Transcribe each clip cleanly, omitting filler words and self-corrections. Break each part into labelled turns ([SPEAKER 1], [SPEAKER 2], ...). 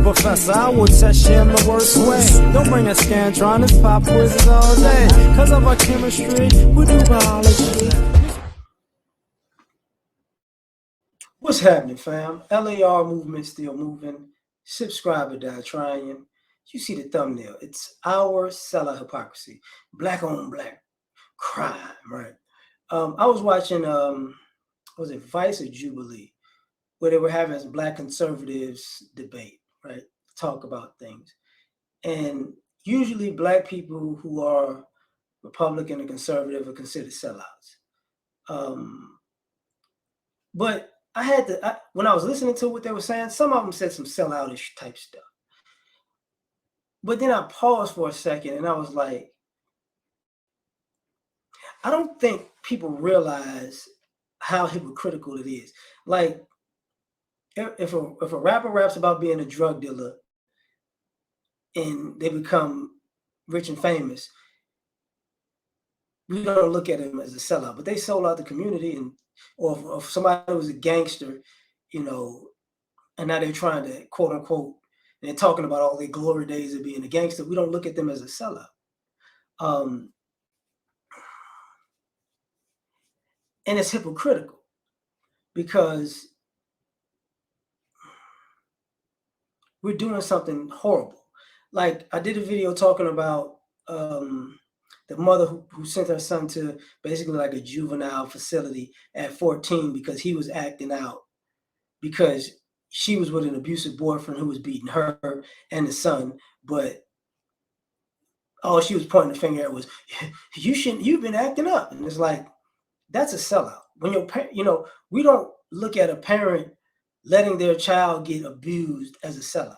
[SPEAKER 1] professor, I will test you in the worst way. Don't bring a Scantron, pop quizzes all day. Cause of our chemistry, we do biology.
[SPEAKER 2] What's happening, fam? L.A.R. movement still moving. Subscribe or die trying. You see the thumbnail. It's our Sellout Hypocrisy. Black on black crime, right? I was watching, was it Vice or Jubilee? Where they were having some black conservatives debate, right? Talk about things. And usually black people who are Republican and conservative are considered sellouts. But when I was listening to what they were saying, some of them said some selloutish type stuff. But then I paused for a second and I was like, I don't think people realize how hypocritical it is. Like, if a rapper raps about being a drug dealer and they become rich and famous, we don't look at him as a sellout, but they sold out the community. And or if somebody was a gangster, and now they're trying to quote unquote, and they're talking about all their glory days of being a gangster, we don't look at them as a sellout. And it's hypocritical because we're doing something horrible. Like, I did a video talking about the mother who sent her son to basically like a juvenile facility at 14 because he was acting out because she was with an abusive boyfriend who was beating her and the son. But all she was pointing the finger at was, you've been acting up. And it's like, that's a sellout. When your parent, we don't look at a parent letting their child get abused as a sellout,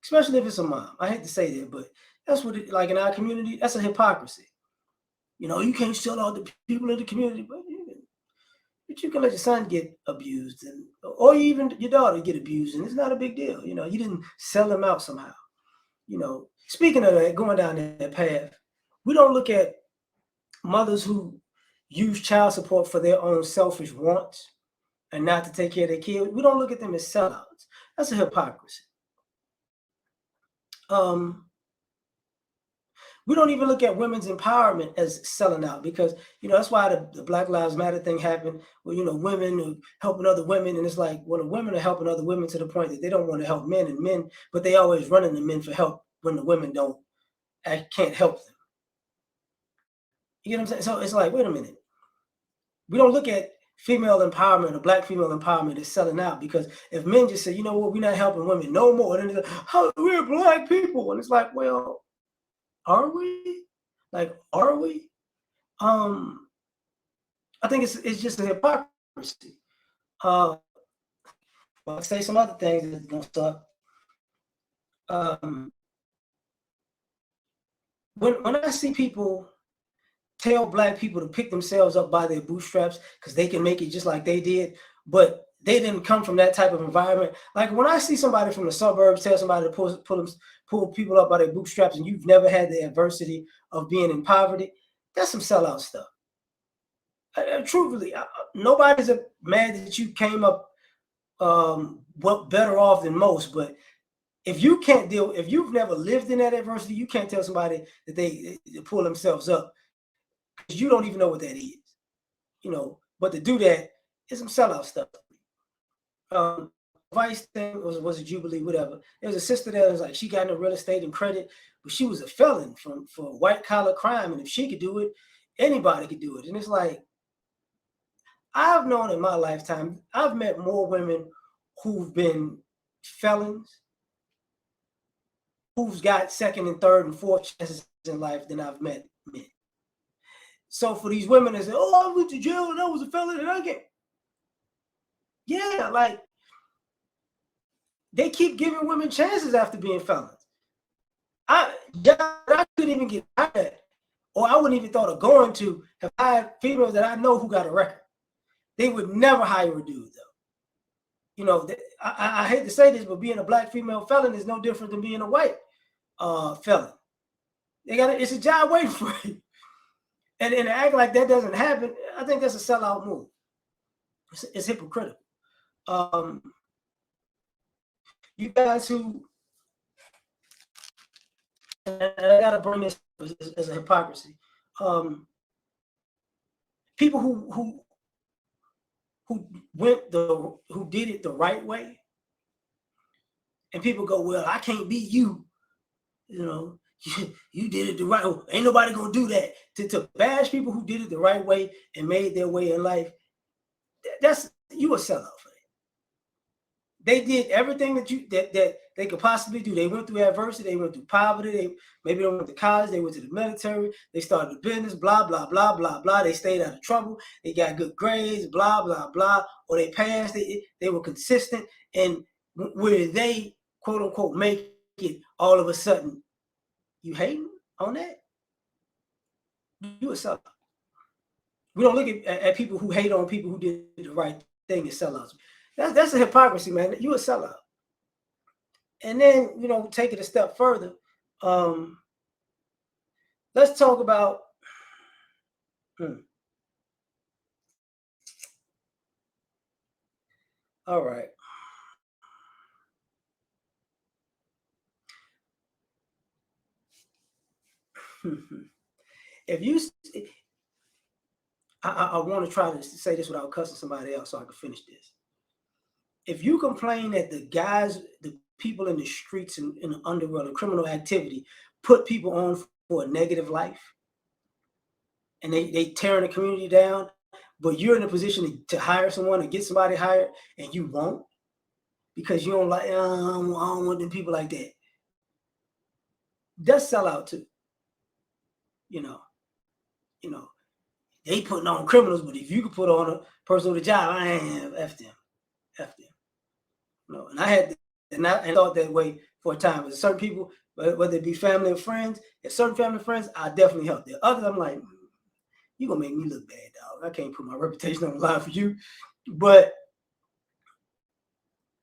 [SPEAKER 2] especially if it's a mom. I hate to say that, but that's what like in our community, that's a hypocrisy. You can't sell out the people in the community, but you can let your son get abused, or even your daughter get abused, and it's not a big deal. You didn't sell them out somehow. Speaking of that, going down that path, we don't look at mothers who use child support for their own selfish wants and not to take care of their kids. We don't look at them as sellouts. That's a hypocrisy. We don't even look at women's empowerment as selling out because, that's why the Black Lives Matter thing happened. Well, women are helping other women. And it's like, well, the women are helping other women to the point that they don't want to help men, but they always running to men for help when the women can't help them. You know what I'm saying? So it's like, wait a minute. We don't look at female empowerment or black female empowerment as selling out, because if men just say, you know what, we're not helping women no more, then they're like, we're black people. And it's like, well, are we? Like, are we? I think it's just a hypocrisy. I'll say some other things that's gonna suck. When I see people tell black people to pick themselves up by their bootstraps because they can make it just like they did, but they didn't come from that type of environment. Like, when I see somebody from the suburbs tell somebody to pull people up by their bootstraps and you've never had the adversity of being in poverty, that's some sellout stuff. Truthfully, nobody's mad that you came up better off than most, but if you've never lived in that adversity, you can't tell somebody that they pull themselves up, because you don't even know what that is. But to do that is some sellout stuff. Vice thing was a Jubilee, whatever. There was a sister that was like, she got into real estate and credit, but she was a felon for white collar crime, and if she could do it, anybody could do it. And it's like, I've known in my lifetime, I've met more women who've been felons, who's got second and third and fourth chances in life than I've met men. So for these women that say, oh, I went to jail and I was a felon and I get, yeah, like, they keep giving women chances after being felons. I couldn't even get hired, or I wouldn't even thought of going to have hired females that I know who got a record. They would never hire a dude, though. I hate to say this, but being a black female felon is no different than being a white felon. It's a job waiting for you. And to act like that doesn't happen, I think that's a sellout move. It's hypocritical. you guys who, and I gotta bring this as a hypocrisy. People who who did it the right way, and people go, well, I can't be you. You know, you did it the right way. Ain't nobody gonna do that. To bash people who did it the right way and made their way in life, that's you a sellout for that. They did everything that they could possibly do. They went through adversity, they went through poverty, maybe they went to college, they went to the military, they started a business, blah, blah, blah, blah, blah. They stayed out of trouble, they got good grades, blah, blah, blah, or they passed, they were consistent, and where they quote unquote make it, all of a sudden, you hating on that? You a sellout. We don't look at people who hate on people who did the right thing as sellouts. That's a hypocrisy, man. You a sellout. And then, take it a step further. Let's talk about all right. If you, I want to try to say this without cussing somebody else so I can finish this. If you complain that the people in the streets and in the underworld and criminal activity put people on for a negative life, and they tearing the community down, but you're in a position to hire someone and get somebody hired, and you won't because you don't like, I don't want them people like that. That's sellout too. You know, they putting on criminals, but if you could put on a person with a job, I ain't F them. And I thought that way for a time. With certain people, whether it be family or friends, if certain family and friends, I definitely help. The others, I'm like, you gonna make me look bad, dog. I can't put my reputation on the line for you. But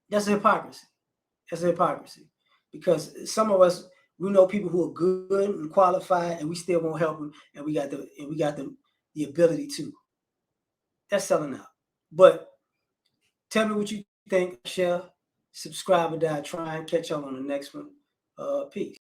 [SPEAKER 2] that's a hypocrisy. That's a hypocrisy. Because some of us, we know people who are good and qualified, and we still won't help them, and we got the ability to. That's selling out. But tell me what you think. Share, subscribe, or die trying. Catch y'all on the next one. Peace.